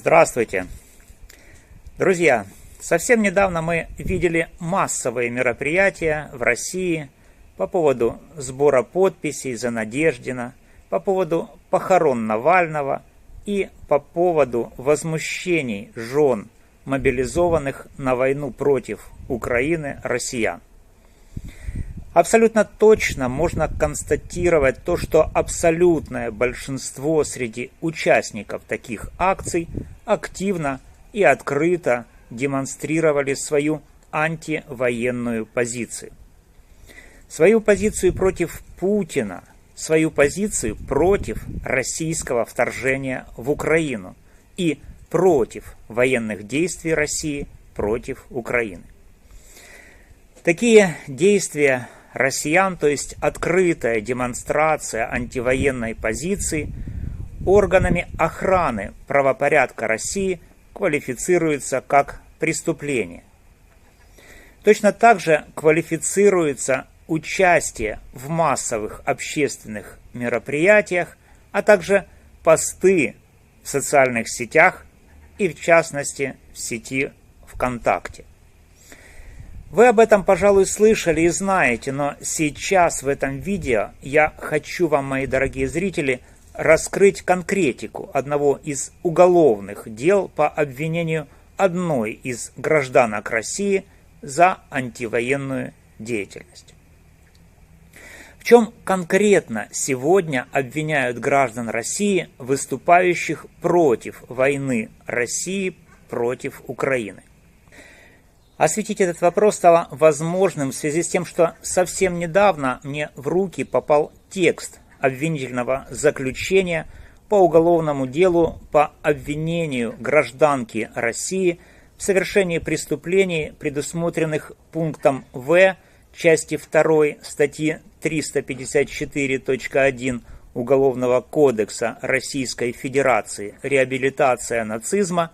Здравствуйте! Друзья, совсем недавно мы видели массовые мероприятия в России по поводу сбора подписей за Надеждина, по поводу похорон Навального и по поводу возмущений жен мобилизованных на войну против Украины россиян. Абсолютно точно можно констатировать то, что абсолютное большинство среди участников таких акций активно и открыто демонстрировали свою антивоенную позицию. Свою позицию против Путина, свою позицию против российского вторжения в Украину и против военных действий России против Украины. Такие действия россиян, то есть открытая демонстрация антивоенной позиции, органами охраны правопорядка России квалифицируется как преступление. Точно так же квалифицируется участие в массовых общественных мероприятиях, а также посты в социальных сетях и в частности в сети ВКонтакте. Вы об этом, пожалуй, слышали и знаете, но сейчас в этом видео я хочу вам, мои дорогие зрители, раскрыть конкретику одного из уголовных дел по обвинению одной из гражданок России за антивоенную деятельность. В чем конкретно сегодня обвиняют граждан России, выступающих против войны России против Украины? Осветить этот вопрос стало возможным в связи с тем, что совсем недавно мне в руки попал текст обвинительного заключения по уголовному делу по обвинению гражданки России в совершении преступлений, предусмотренных пунктом В части 2 статьи 354.1 Уголовного кодекса Российской Федерации «Реабилитация нацизма»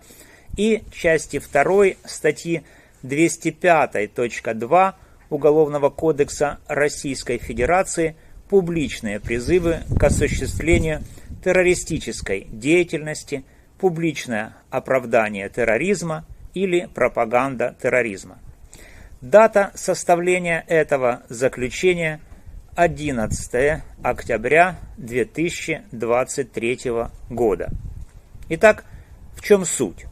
и части 2 статьи 205.2 Уголовного кодекса Российской Федерации «Публичные призывы к осуществлению террористической деятельности, публичное оправдание терроризма или пропаганда терроризма». Дата составления этого заключения 11 октября 2023 года. Итак, в чем суть?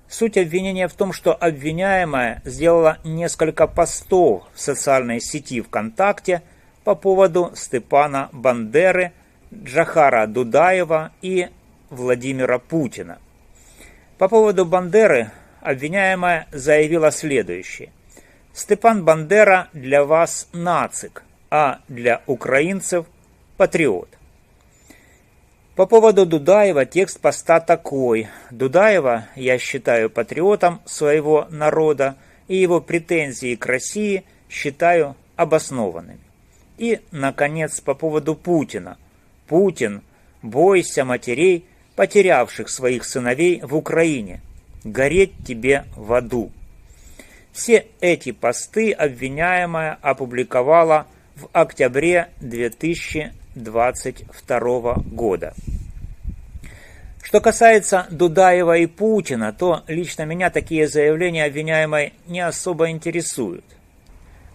Суть обвинения в том, что обвиняемая сделала несколько постов в социальной сети ВКонтакте по поводу Степана Бандеры, Джохара Дудаева и Владимира Путина. По поводу Бандеры обвиняемая заявила следующее. Степан Бандера для вас нацик, а для украинцев патриот. По поводу Дудаева текст поста такой. Дудаева я считаю патриотом своего народа, и его претензии к России считаю обоснованными. И, наконец, по поводу Путина. Путин, бойся матерей, потерявших своих сыновей в Украине. Гореть тебе в аду. Все эти посты обвиняемая опубликовала в октябре 2022 года. Что касается Дудаева и Путина, то лично меня такие заявления обвиняемой не особо интересуют.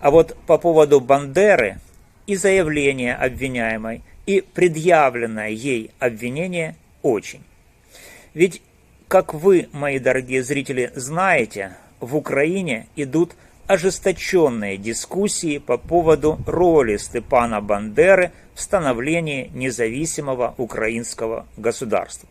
А вот по поводу Бандеры и заявление обвиняемой, и предъявленное ей обвинение очень. Ведь, как вы, мои дорогие зрители, знаете, в Украине идут ожесточенные дискуссии по поводу роли Степана Бандеры в становлении независимого украинского государства.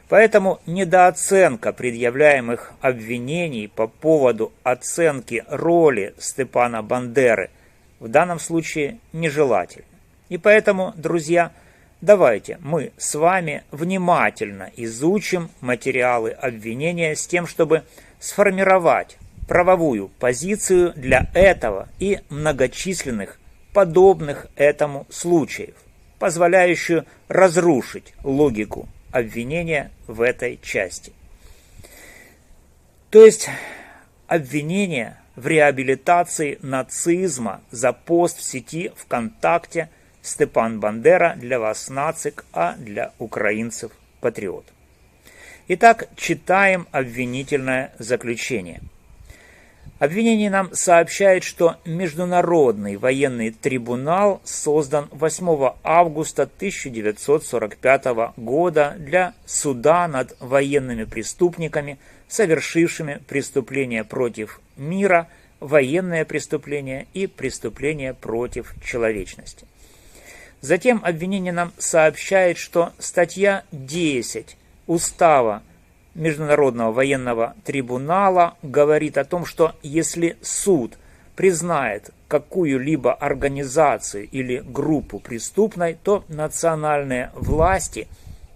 Поэтому недооценка предъявляемых обвинений по поводу оценки роли Степана Бандеры в данном случае нежелательна. И поэтому, друзья, давайте мы с вами внимательно изучим материалы обвинения с тем, чтобы сформировать правовую позицию для этого и многочисленных подобных этому случаев, позволяющую разрушить логику обвинения в этой части. То есть обвинение в реабилитации нацизма за пост в сети ВКонтакте «Степан Бандера для вас нацик, а для украинцев патриот». Итак, читаем обвинительное заключение. Обвинение нам сообщает, что Международный военный трибунал создан 8 августа 1945 года для суда над военными преступниками, совершившими преступления против мира, военные преступления и преступления против человечности. Затем обвинение нам сообщает, что статья 10 Устава Международного военного трибунала говорит о том, что если суд признает какую-либо организацию или группу преступной, то национальные власти,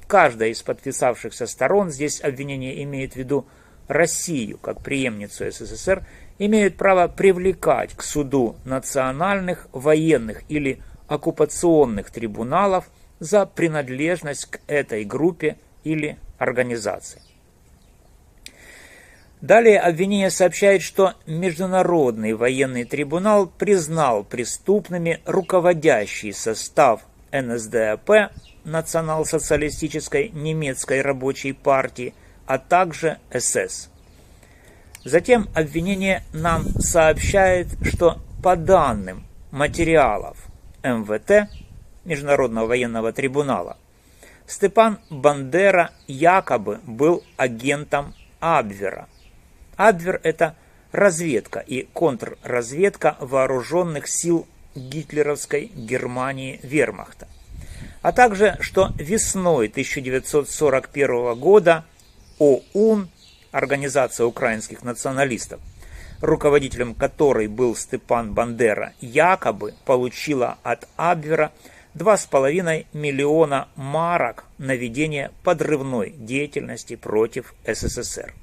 каждая из подписавшихся сторон, здесь обвинение имеет в виду Россию как преемницу СССР, имеют право привлекать к суду национальных, военных или оккупационных трибуналов за принадлежность к этой группе или организации. Далее обвинение сообщает, что Международный военный трибунал признал преступными руководящий состав НСДАП, Национал-социалистической немецкой рабочей партии, а также СС. Затем обвинение нам сообщает, что по данным материалов МВТ, Международного военного трибунала, Степан Бандера якобы был агентом Абвера. Абвер – это разведка и контрразведка вооруженных сил гитлеровской Германии вермахта. А также, что весной 1941 года ОУН, Организация украинских националистов, руководителем которой был Степан Бандера, якобы получила от Абвера 2,5 миллиона марок на ведение подрывной деятельности против СССР.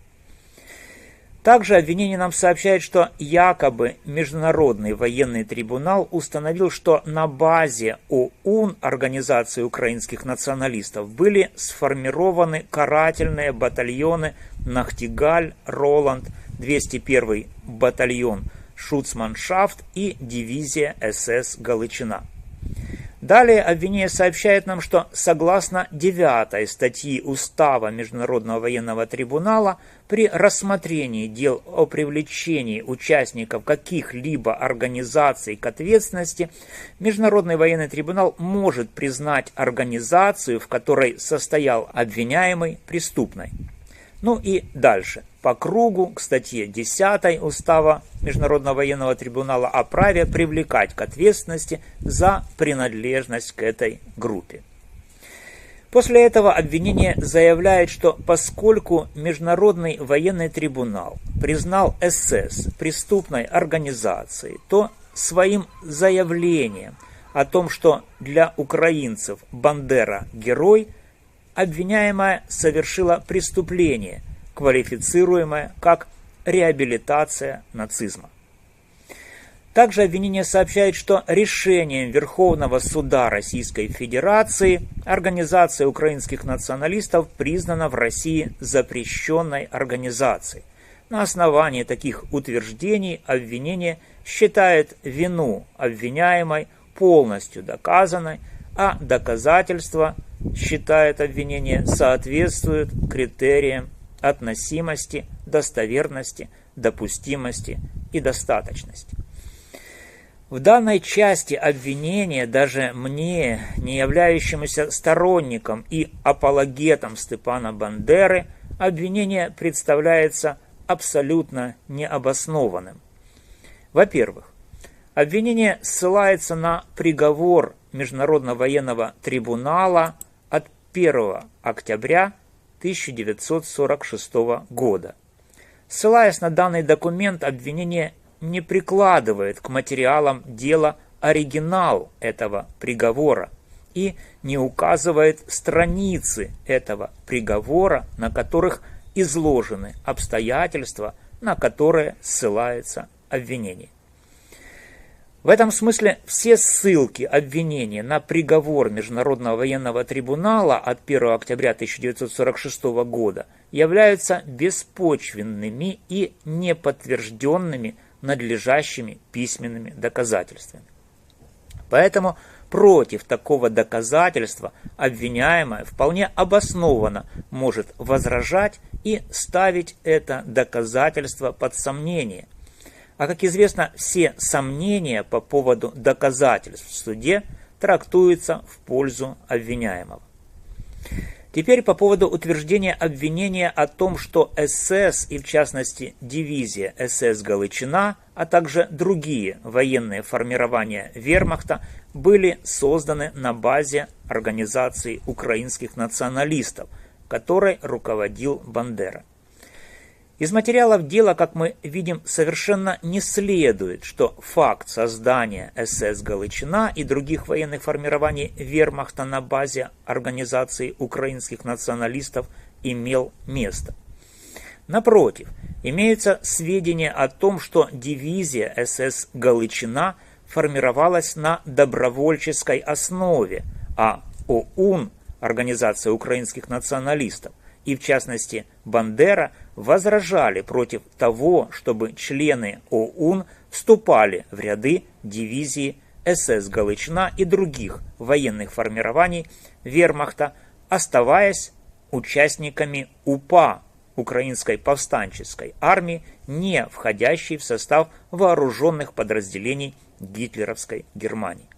Также обвинение нам сообщает, что якобы Международный военный трибунал установил, что на базе ОУН, Организации украинских националистов, были сформированы карательные батальоны «Нахтигаль», «Роланд», 201-й батальон «Шуцманшафт» и дивизия СС «Галичина». Далее обвинение сообщает нам, что согласно 9 статьи Устава Международного военного трибунала, при рассмотрении дел о привлечении участников каких-либо организаций к ответственности, Международный военный трибунал может признать организацию, в которой состоял обвиняемый, преступной. Ну и дальше. По кругу к статье 10 Устава Международного военного трибунала о праве привлекать к ответственности за принадлежность к этой группе. После этого обвинение заявляет, что поскольку Международный военный трибунал признал СС преступной организацией, то своим заявлением о том, что для украинцев Бандера герой, обвиняемая совершила преступление, квалифицируемое как реабилитация нацизма. Также обвинение сообщает, что решением Верховного суда Российской Федерации Организация украинских националистов признана в России запрещенной организацией. На основании таких утверждений обвинение считает вину обвиняемой полностью доказанной, а доказательства, считает обвинение, соответствуют критериям относимости, достоверности, допустимости и достаточности. В данной части обвинения даже мне, не являющемуся сторонником и апологетом Степана Бандеры, обвинение представляется абсолютно необоснованным. Во-первых, обвинение ссылается на приговор Международного военного трибунала от 1 октября 1946 года. Ссылаясь на данный документ, обвинение не прикладывает к материалам дела оригинал этого приговора и не указывает страницы этого приговора, на которых изложены обстоятельства, на которые ссылается обвинение. В этом смысле все ссылки обвинения на приговор Международного военного трибунала от 1 октября 1946 года являются беспочвенными и неподтвержденными надлежащими письменными доказательствами. Поэтому против такого доказательства обвиняемая вполне обоснованно может возражать и ставить это доказательство под сомнение. А как известно, все сомнения по поводу доказательств в суде трактуются в пользу обвиняемого. Теперь по поводу утверждения обвинения о том, что СС и в частности дивизия СС Галичина, а также другие военные формирования вермахта были созданы на базе организации украинских националистов, которой руководил Бандера. Из материалов дела, как мы видим, совершенно не следует, что факт создания СС Галичина и других военных формирований вермахта на базе организации украинских националистов имел место. Напротив, имеются сведения о том, что дивизия СС Галичина формировалась на добровольческой основе, а ОУН, Организация украинских националистов, и в частности Бандера, возражали против того, чтобы члены ОУН вступали в ряды дивизии СС Галичина и других военных формирований вермахта, оставаясь участниками УПА, Украинской повстанческой армии, не входящей в состав вооруженных подразделений гитлеровской Германии.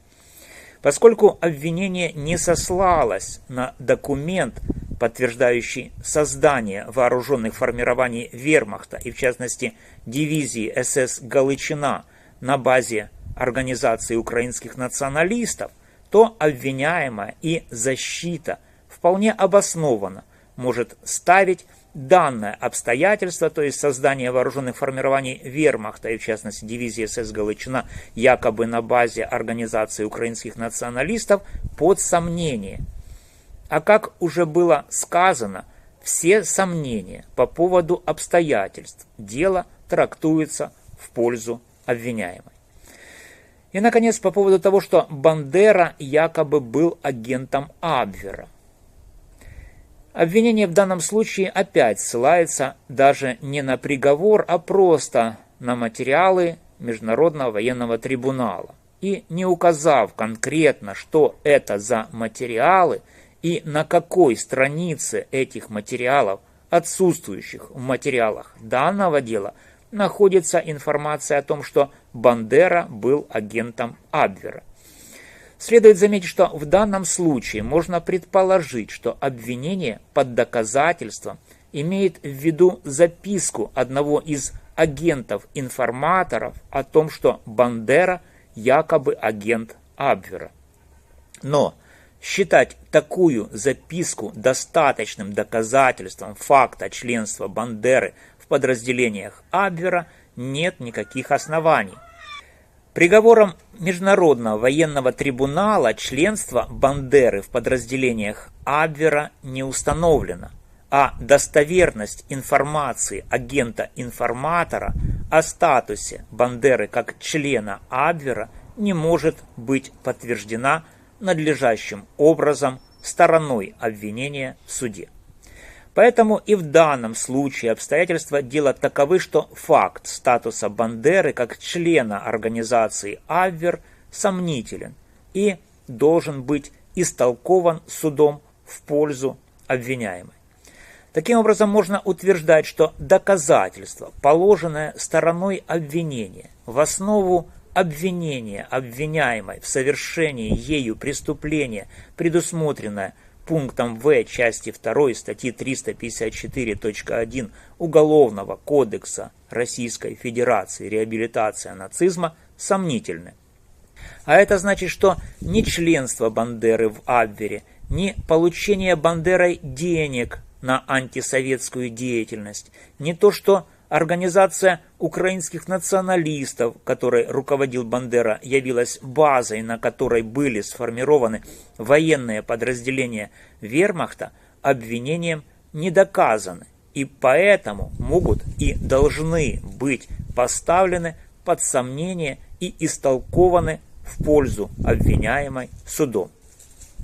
Поскольку обвинение не сослалось на документ, подтверждающий создание вооруженных формирований вермахта и в частности дивизии СС Галичина на базе организации украинских националистов, то обвиняемая и защита вполне обоснованно может ставить данное обстоятельство, то есть создание вооруженных формирований вермахта и в частности дивизии СС Галичина якобы на базе организации украинских националистов, под сомнение. А как уже было сказано, все сомнения по поводу обстоятельств дела трактуются в пользу обвиняемой. И, наконец, по поводу того, что Бандера якобы был агентом Абвера. Обвинение в данном случае опять ссылается даже не на приговор, а просто на материалы Международного военного трибунала. И не указав конкретно, что это за материалы и на какой странице этих материалов, отсутствующих в материалах данного дела, находится информация о том, что Бандера был агентом Абвера. Следует заметить, что в данном случае можно предположить, что обвинение под доказательством имеет в виду записку одного из агентов-информаторов о том, что Бандера якобы агент Абвера. Но считать такую записку достаточным доказательством факта членства Бандеры в подразделениях Абвера нет никаких оснований. Приговором Международного военного трибунала членство Бандеры в подразделениях Абвера не установлено, а достоверность информации агента-информатора о статусе Бандеры как члена Абвера не может быть подтверждена надлежащим образом стороной обвинения в суде. Поэтому и в данном случае обстоятельства дела таковы, что факт статуса Бандеры как члена организации Абвер сомнителен и должен быть истолкован судом в пользу обвиняемой. Таким образом, можно утверждать, что доказательство, положенное стороной обвинения в основу обвинения обвиняемой в совершении ею преступления, предусмотренное пунктом В части 2 статьи 354.1 Уголовного кодекса Российской Федерации «Реабилитация нацизма» сомнительны. А это значит, что ни членство Бандеры в Абвере, ни получение Бандерой денег на антисоветскую деятельность, не то что организация украинских националистов, которой руководил Бандера, явилась базой, на которой были сформированы военные подразделения вермахта, обвинением не доказаны, и поэтому могут и должны быть поставлены под сомнение и истолкованы в пользу обвиняемой судом.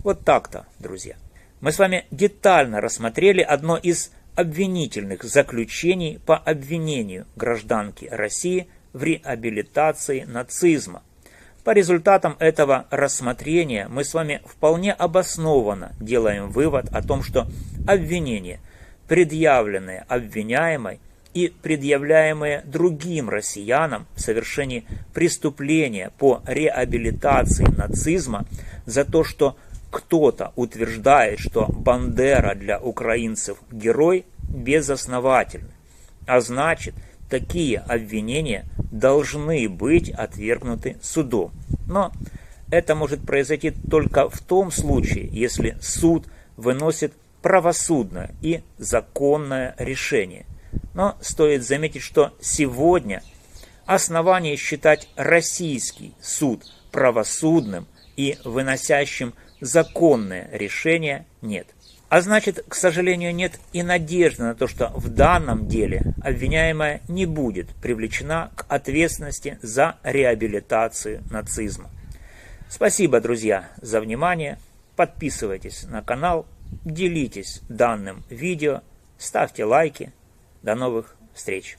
Вот так-то, друзья. Мы с вами детально рассмотрели одно из обвинительных заключений по обвинению гражданки России в реабилитации нацизма. По результатам этого рассмотрения мы с вами вполне обоснованно делаем вывод о том, что обвинения, предъявленные обвиняемой и предъявляемые другим россиянам в совершении преступления по реабилитации нацизма за то, что кто-то утверждает, что Бандера для украинцев герой, безосновательны. А значит, такие обвинения должны быть отвергнуты судом. Но это может произойти только в том случае, если суд выносит правосудное и законное решение. Но стоит заметить, что сегодня оснований считать российский суд правосудным и выносящим законное решение нет. А значит, к сожалению, нет и надежды на то, что в данном деле обвиняемая не будет привлечена к ответственности за реабилитацию нацизма. Спасибо, друзья, за внимание. Подписывайтесь на канал, делитесь данным видео, ставьте лайки. До новых встреч!